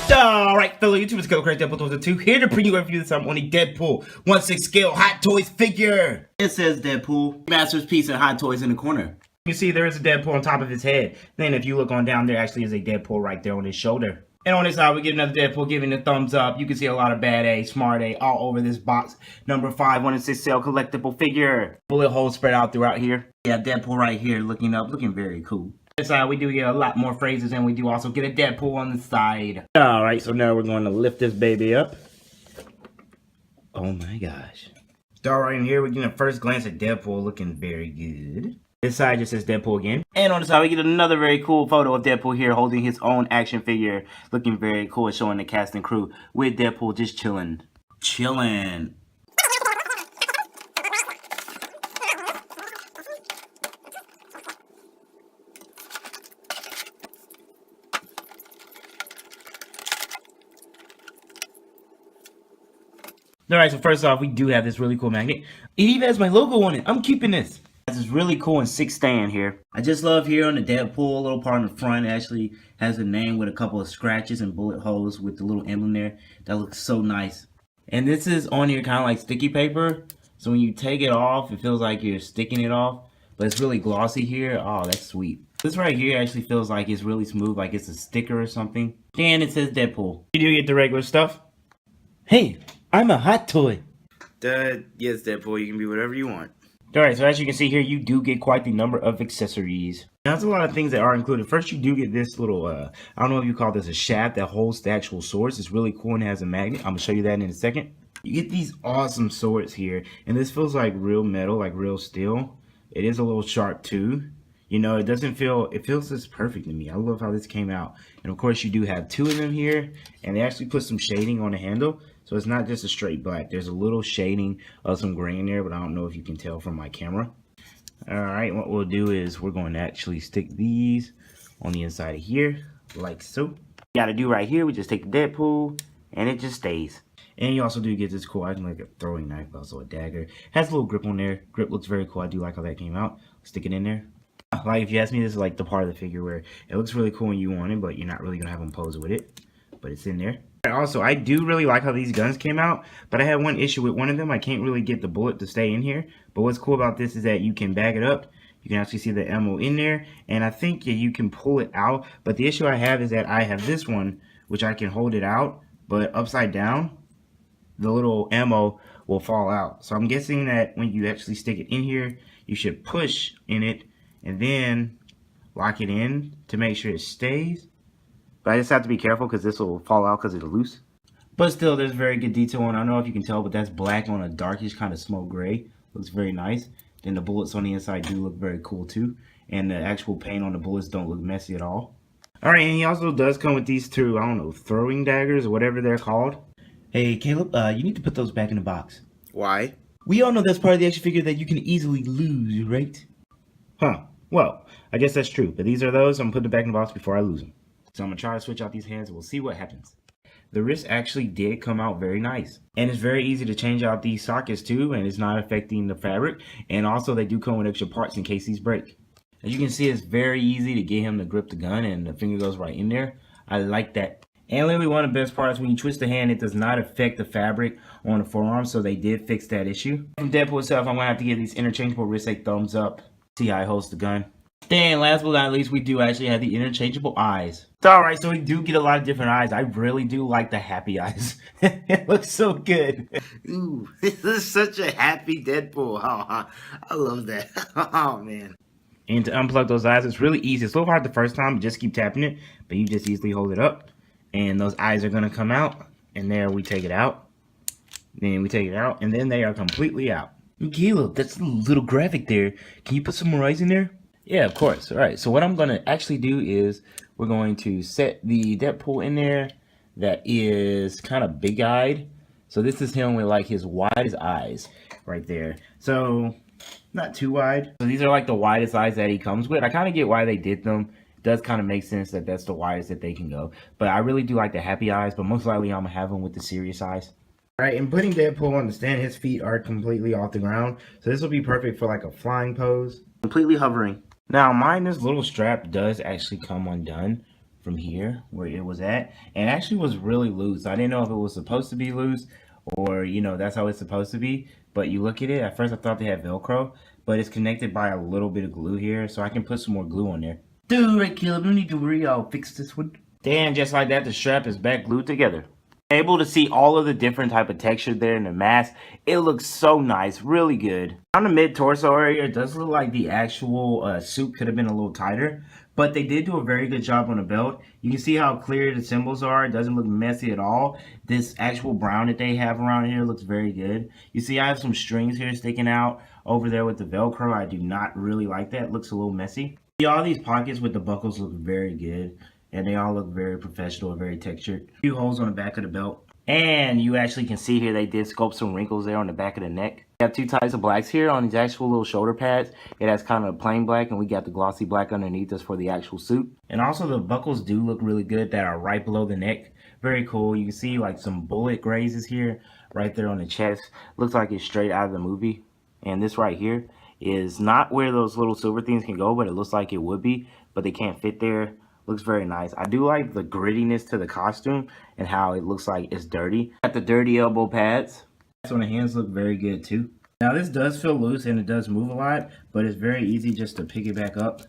Alright, fellow YouTubers, Go Crazy Deadpool 2002 here to bring you a review this time on the Deadpool 1/6 scale Hot Toys figure. It says Deadpool, masterpiece and Hot Toys in the corner. You see there is a Deadpool on top of his head. Then if you look on down, there actually is a Deadpool right there on his shoulder. And on this side, we get another Deadpool giving a thumbs up. You can see a lot of bad A, smart A all over this box. Number 5, 1/6 scale collectible figure. Bullet holes spread out throughout here. Yeah, Deadpool right here looking up, looking very cool. This side, we do get a lot more phrases, and we do also get a Deadpool on the side. Alright, so now we're going to lift this baby up. Oh my gosh. Start right in here, we get a first glance at Deadpool looking very good. This side just says Deadpool again. And on the side, we get another very cool photo of Deadpool here holding his own action figure. Looking very cool, showing the cast and crew with Deadpool just chilling. Chilling. Alright, so first off, we do have this really cool magnet. It even has my logo on it. I'm keeping this. This is really cool and 6 stand here. I just love here on the Deadpool, little part on the front actually has a name with a couple of scratches and bullet holes with the little emblem there. That looks so nice. And this is on here kind of like sticky paper. So when you take it off, it feels like you're sticking it off. But it's really glossy here. Oh, that's sweet. This right here actually feels like it's really smooth, like it's a sticker or something. And it says Deadpool. You do get the regular stuff. Hey, I'm a hot toy. Yes, Deadpool, you can be whatever you want. Alright, so as you can see here, you do get quite the number of accessories. Now, that's a lot of things that are included. First, you do get this little, I don't know if you call this a shaft that holds the actual swords. It's really cool and has a magnet. I'm going to show you that in a second. You get these awesome swords here. And this feels like real metal, like real steel. It is a little sharp too. You know, it feels just perfect to me. I love how this came out. And of course, you do have 2 of them here. And they actually put some shading on the handle. So it's not just a straight black. There's a little shading of some gray in there, but I don't know if you can tell from my camera. Alright, what we'll do is we're going to actually stick these on the inside of here, like so. You gotta do right here, we just take the Deadpool, and it just stays. And you also do get this cool item like a throwing knife, also a dagger. Has a little grip on there. Grip looks very cool. I do like how that came out. Stick it in there. Like, if you ask me, this is like the part of the figure where it looks really cool when you want it, but you're not really going to have them pose with it. But it's in there. Also, I do really like how these guns came out, but I had one issue with one of them. I can't really get the bullet to stay in here. But what's cool about this is that you can bag it up. You can actually see the ammo in there. And I think you can pull it out. But the issue I have is that I have this one, which I can hold it out. But upside down, the little ammo will fall out. So I'm guessing that when you actually stick it in here, you should push in it and then lock it in to make sure it stays. But I just have to be careful because this will fall out because it's loose. But still, there's very good detail on it. I don't know if you can tell, but that's black on a darkish kind of smoke gray. Looks very nice. Then the bullets on the inside do look very cool too. And the actual paint on the bullets don't look messy at all. Alright, and he also does come with these 2, I don't know, throwing daggers or whatever they're called. Hey, Caleb, you need to put those back in the box. Why? We all know that's part of the action figure that you can easily lose, right? Huh. Well, I guess that's true. But these are those. I'm going to put them back in the box before I lose them. So I'm going to try to switch out these hands and we'll see what happens. The wrist actually did come out very nice. And it's very easy to change out these sockets too, and it's not affecting the fabric. And also they do come with extra parts in case these break. As you can see, it's very easy to get him to grip the gun and the finger goes right in there. I like that. And literally one of the best parts, when you twist the hand, it does not affect the fabric on the forearm, so they did fix that issue. From Deadpool itself, I'm going to have to give these interchangeable wrists a thumbs up. See how he holds the gun. Then, last but not least, we do actually have the interchangeable eyes. Alright, so we do get a lot of different eyes. I really do like the happy eyes. It looks so good. Ooh, this is such a happy Deadpool. Oh, I love that. Oh, man. And to unplug those eyes, it's really easy. It's a little hard the first time, just keep tapping it. But you just easily hold it up. And those eyes are going to come out. And there we take it out. Then we take it out. And then they are completely out. Caleb, that's a little graphic there. Can you put some more eyes in there? Yeah, of course. All right, so what I'm going to actually do is we're going to set the Deadpool in there that is kind of big-eyed. So this is him with like his widest eyes right there. So not too wide. So these are like the widest eyes that he comes with. I kind of get why they did them. It does kind of make sense that that's the widest that they can go. But I really do like the happy eyes, but most likely I'm going to have him with the serious eyes. All right, and putting Deadpool on the stand, his feet are completely off the ground. So this will be perfect for like a flying pose. Completely hovering. Now, mine, this little strap does actually come undone from here where it was at, and actually was really loose. I didn't know if it was supposed to be loose or, you know, that's how it's supposed to be. But you look at it, at first I thought they had Velcro, but it's connected by a little bit of glue here, so I can put some more glue on there. Dude, right, Caleb, you need to fix this one. Then just like that, the strap is back glued together. Able to see all of the different type of texture there in the mask. It looks so nice, really good. On the mid torso area, it does look like the actual suit could have been a little tighter, but they did do a very good job on the belt. You can see how clear the symbols are. It doesn't look messy at all. This actual brown that they have around here looks very good. You see I have some strings here sticking out over there with the Velcro. I do not really like that. It looks a little messy. See, all these pockets with the buckles look very good. And they all look very professional and very textured. A few holes on the back of the belt. And you actually can see here they did sculpt some wrinkles there on the back of the neck. We have two types of blacks here on these actual little shoulder pads. It has kind of a plain black, and we got the glossy black underneath us for the actual suit. And also the buckles do look really good that are right below the neck. Very cool. You can see like some bullet grazes here right there on the chest. Looks like it's straight out of the movie. And this right here is not where those little silver things can go, but it looks like it would be, but they can't fit there. Looks very nice. I do like the grittiness to the costume and how it looks like it's dirty. Got the dirty elbow pads. On the hands look very good too. Now this does feel loose and it does move a lot, but it's very easy just to pick it back up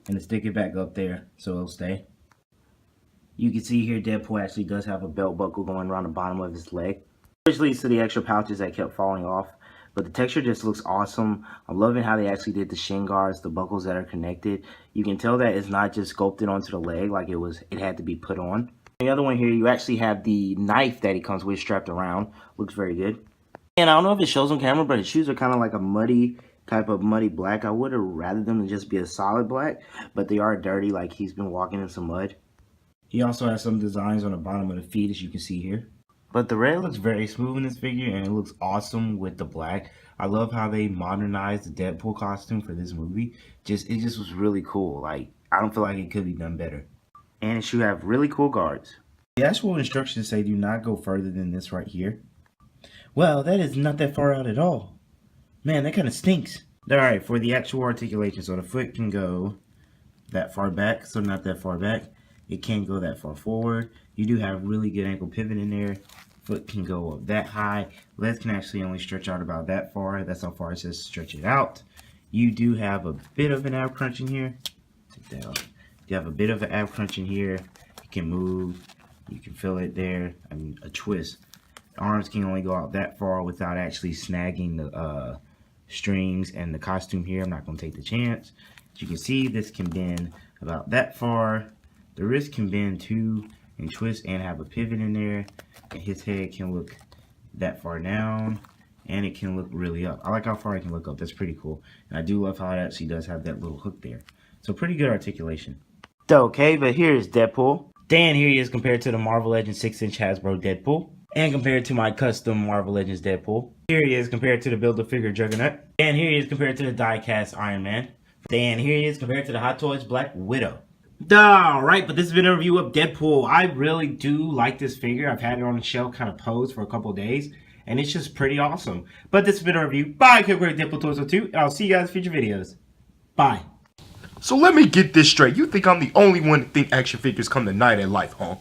and to stick it back up there so it'll stay. You can see here Deadpool actually does have a belt buckle going around the bottom of his leg, which leads to the extra pouches that kept falling off. But the texture just looks awesome. I'm loving how they actually did the shin guards, the buckles that are connected. You can tell that it's not just sculpted onto the leg like it had to be put on. The other one here, you actually have the knife that it comes with strapped around. Looks very good. And I don't know if it shows on camera, but his shoes are kind of like a muddy black. I would have rather them to just be a solid black, but they are dirty, like he's been walking in some mud. He also has some designs on the bottom of the feet, as you can see here. But the red looks very smooth in this figure, and it looks awesome with the black. I love how they modernized the Deadpool costume for this movie. It just was really cool. Like, I don't feel like it could be done better. And it should have really cool guards. The actual instructions say do not go further than this right here. Well, that is not that far out at all. Man, that kind of stinks. Alright, for the actual articulation, so the foot can go that far back, so not that far back. It can't go that far forward. You do have really good ankle pivot in there. Foot can go up that high. Legs can actually only stretch out about that far. That's how far it says stretch it out. You do have a bit of an ab crunch in here. Take that off. You have a bit of an ab crunch in here. You can move. You can feel it there. I mean, a twist. The arms can only go out that far without actually snagging the strings and the costume here. I'm not going to take the chance. As you can see, this can bend about that far. The wrist can bend too and twist and have a pivot in there. And his head can look that far down and it can look really up. I like how far it can look up. That's pretty cool. And I do love how it actually does have that little hook there. So pretty good articulation. Okay, but here's Deadpool. Dan here he is compared to the Marvel Legends 6-inch Hasbro Deadpool. And compared to my custom Marvel Legends Deadpool. Here he is compared to the Build-A-Figure Juggernaut. And here he is compared to the die-cast Iron Man. And here he is compared to the Hot Toys Black Widow. Alright, but this has been a review of Deadpool. I really do like this figure. I've had it on the shelf kind of posed for a couple of days. And it's just pretty awesome. But this has been a review by Deadpool Torso 2. And I'll see you guys in future videos. Bye. So let me get this straight. You think I'm the only one that think action figures come to night at life, huh?